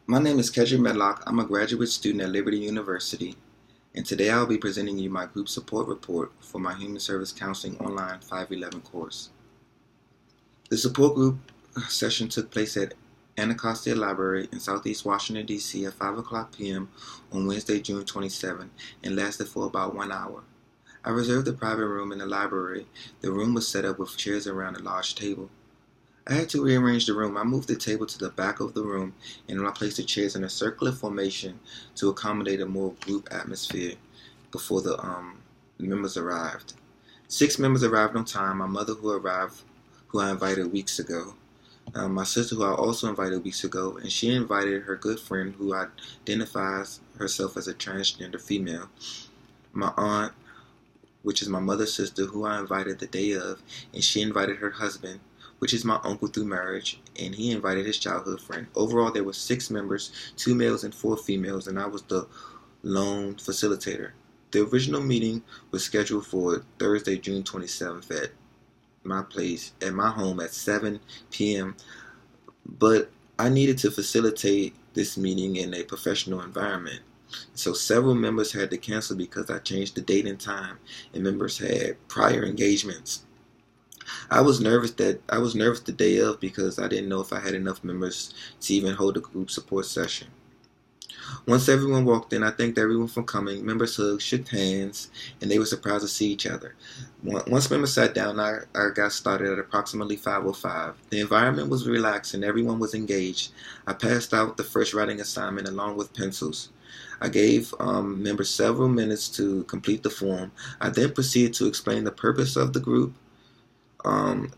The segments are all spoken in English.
My name is Kedra Medlock. I'm a graduate student at Liberty University, and today I'll be presenting you my group support report for my Human Service Counseling Online 511 course. The support group session took place at Anacostia Library in Southeast Washington, D.C. at 5 o'clock p.m. on Wednesday, June 27, and lasted for about 1 hour. I reserved a private room in the library. The room was set up with chairs around a large table. I had to rearrange the room. I moved the table to the back of the room and I placed the chairs in a circular formation to accommodate a more group atmosphere before the members arrived. 6 members arrived on time. My mother who I invited weeks ago. My sister who I also invited weeks ago, and she invited her good friend who identifies herself as a transgender female. My aunt, which is my mother's sister, who I invited the day of, and she invited her husband, which is my uncle through marriage, and he invited his childhood friend. Overall, there were 6 members, 2 males and 4 females, and I was the lone facilitator. The original meeting was scheduled for Thursday, June 27th at my home at 7 p.m., but I needed to facilitate this meeting in a professional environment. So several members had to cancel because I changed the date and time, and members had prior engagements. I was nervous the day of because I didn't know if I had enough members to even hold a group support session. Once everyone walked in, I thanked everyone for coming. Members hugged, shook hands, and they were surprised to see each other. Once members sat down, I got started at approximately 5:05. The environment was relaxed and everyone was engaged. I passed out the first writing assignment along with pencils. I gave members several minutes to complete the form. I then proceeded to explain the purpose of the group,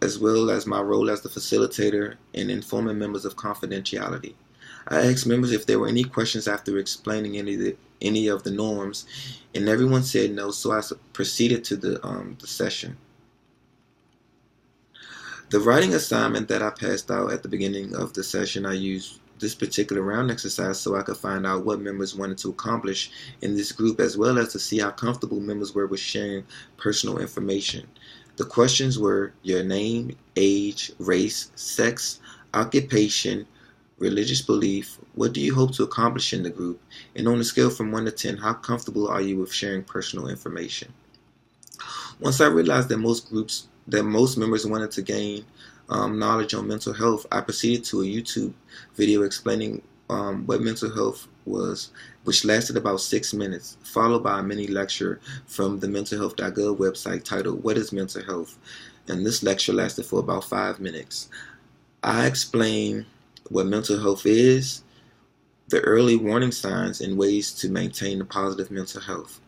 as well as my role as the facilitator in informing members of confidentiality. I asked members if there were any questions after explaining any of the norms, and everyone said no, so I proceeded to the session. The writing assignment that I passed out at the beginning of the session, I used this particular round exercise so I could find out what members wanted to accomplish in this group, as well as to see how comfortable members were with sharing personal information. The questions were your name, age, race, sex, occupation, religious belief, what do you hope to accomplish in the group, and on a scale from 1 to 10, how comfortable are you with sharing personal information? Once I realized that most members wanted to gain knowledge on mental health, I proceeded to a YouTube video explaining what mental health was, which lasted about 6 minutes, followed by a mini lecture from the mentalhealth.gov website titled What is Mental Health? And this lecture lasted for about 5 minutes. I explained what mental health is, the early warning signs, and ways to maintain a positive mental health.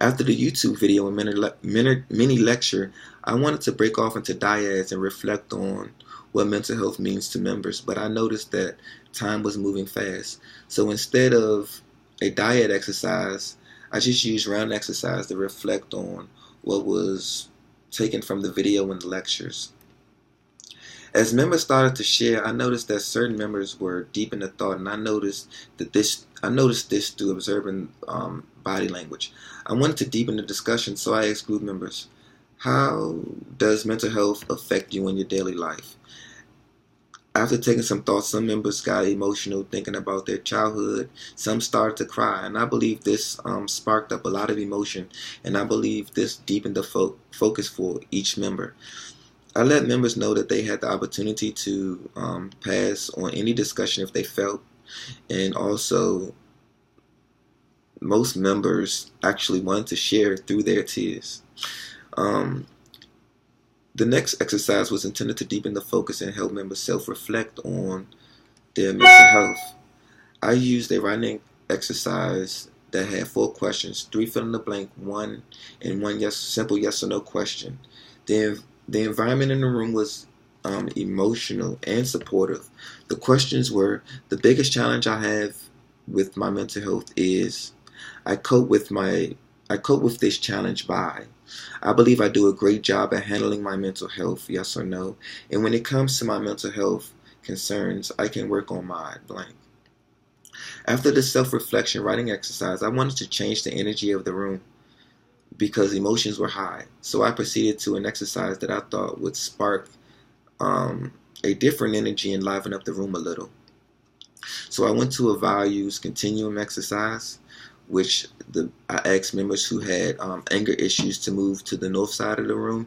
After the YouTube video and mini lecture, I wanted to break off into dyads and reflect on what mental health means to members, but I noticed that time was moving fast. So instead of a dyad exercise, I just used round exercise to reflect on what was taken from the video and the lectures. As members started to share, I noticed that certain members were deep into thought, and I noticed this through observing body language. I wanted to deepen the discussion, so I asked group members, how does mental health affect you in your daily life? After taking some thought, some members got emotional thinking about their childhood. Some started to cry, and I believe this sparked up a lot of emotion, and I believe this deepened the focus for each member. I let members know that they had the opportunity to pass on any discussion if they felt, and also most members actually wanted to share through their tears. The next exercise was intended to deepen the focus and help members self-reflect on their mental health. I used a writing exercise that had 4 questions, 3 fill in the blank, 1 and 1 simple yes or no question. The environment in the room was emotional and supportive. The questions were, the biggest challenge I have with my mental health is I cope with this challenge by. I believe I do a great job at handling my mental health, yes or no. And when it comes to my mental health concerns, I can work on my blank. After this self-reflection writing exercise, I wanted to change the energy of the room because emotions were high. So I proceeded to an exercise that I thought would spark a different energy and liven up the room a little. So So I went to a values continuum exercise, which I asked members who had anger issues to move to the north side of the room.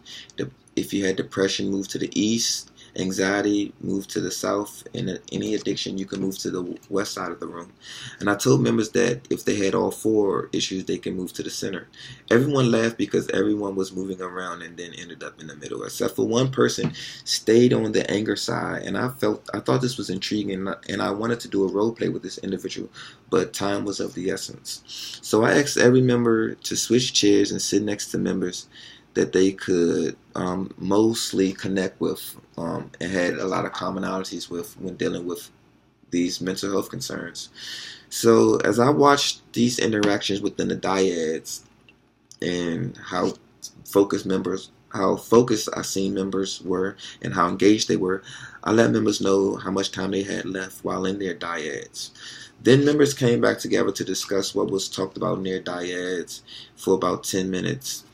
If you had depression, move to the east. Anxiety, move to the south. And any addiction, you can move to the west side of the room. And I told members that if they had all 4 issues, they can move to the center. Everyone laughed because everyone was moving around and then ended up in the middle, except for one person stayed on the anger side. And I thought this was intriguing, and I wanted to do a role play with this individual, but time was of the essence. So I asked every member to switch chairs and sit next to members that they could mostly connect with and had a lot of commonalities with when dealing with these mental health concerns. So as I watched these interactions within the dyads and how focused I seen members were and how engaged they were, I let members know how much time they had left while in their dyads. Then members came back together to discuss what was talked about in their dyads for about 10 minutes.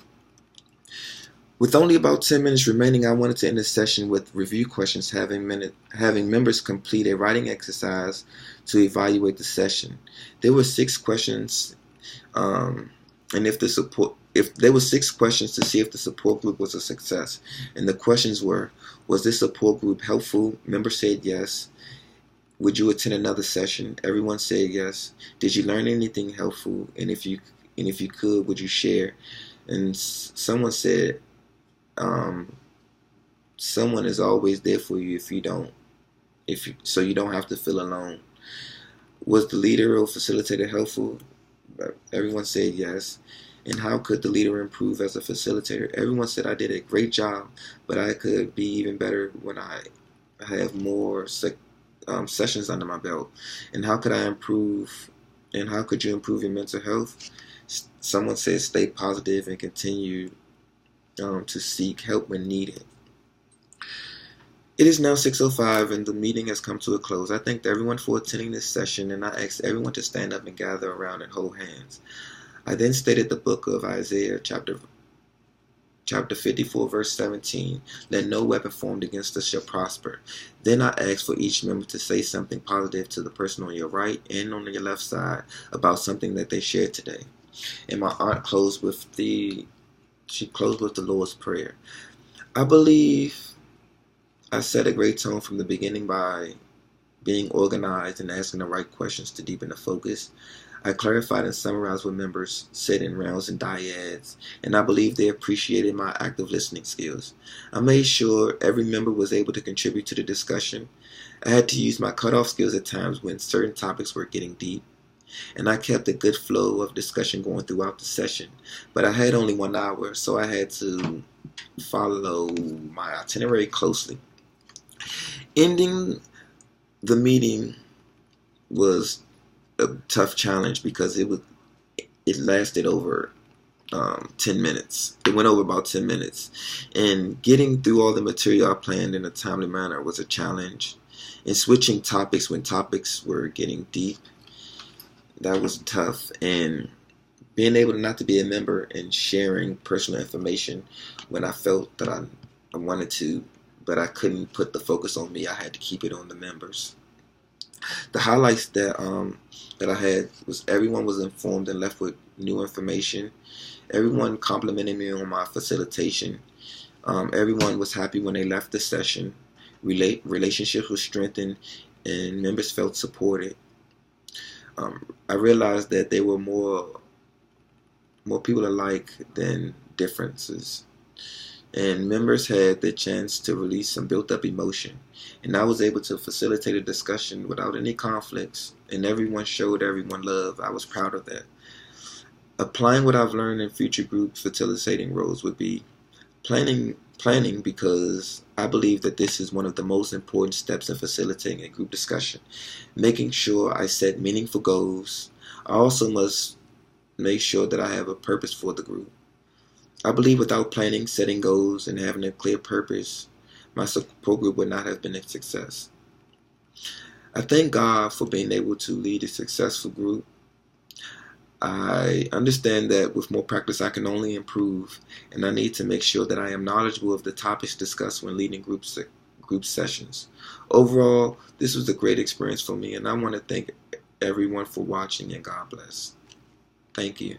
With only about 10 minutes remaining, I wanted to end the session with review questions, having members complete a writing exercise to evaluate the session. There were 6 questions, and there were 6 questions to see if the support group was a success. And the questions were: was this support group helpful? Members said yes. Would you attend another session? Everyone said yes. Did you learn anything helpful? And if you could, would you share? And someone said, someone is always there for you so you don't have to feel alone. Was the leader or facilitator helpful? Everyone said yes. And how could the leader improve as a facilitator? Everyone said I did a great job, but I could be even better when I have more sessions under my belt. And how could I improve? And how could you improve your mental health? Someone said stay positive and continue to seek help when needed. It is now 6:05 and the meeting has come to a close. I thanked everyone for attending this session, and I asked everyone to stand up and gather around and hold hands. I then stated the book of Isaiah, chapter 54, verse 17, "Let no weapon formed against us shall prosper." Then I asked for each member to say something positive to the person on your right and on your left side about something that they shared today. And my aunt closed with the Lord's Prayer. I believe I set a great tone from the beginning by being organized and asking the right questions to deepen the focus. I clarified and summarized what members said in rounds and dyads, and I believe they appreciated my active listening skills. I made sure every member was able to contribute to the discussion. I had to use my cutoff skills at times when certain topics were getting deep, and I kept a good flow of discussion going throughout the session. But I had only 1 hour, so I had to follow my itinerary closely. Ending the meeting was a tough challenge because it lasted over 10 minutes. It went over about 10 minutes. And getting through all the material I planned in a timely manner was a challenge. And switching topics when topics were getting deep, that was tough. And being able not to be a member and sharing personal information when I felt that I wanted to, but I couldn't put the focus on me. I had to keep it on the members. The highlights that I had was everyone was informed and left with new information. Everyone complimented me on my facilitation. Everyone was happy when they left the session. Relationships were strengthened and members felt supported. I realized that there were more people alike than differences. And members had the chance to release some built-up emotion. And I was able to facilitate a discussion without any conflicts. And everyone showed everyone love. I was proud of that. Applying what I've learned in future group facilitating roles would be planning because I believe that this is one of the most important steps in facilitating a group discussion. Making sure I set meaningful goals. I also must make sure that I have a purpose for the group. I believe without planning, setting goals, and having a clear purpose, my support group would not have been a success. I thank God for being able to lead a successful group. I understand that with more practice I can only improve, and I need to make sure that I am knowledgeable of the topics discussed when leading group group sessions. Overall, this was a great experience for me, and I want to thank everyone for watching, and God bless. Thank you.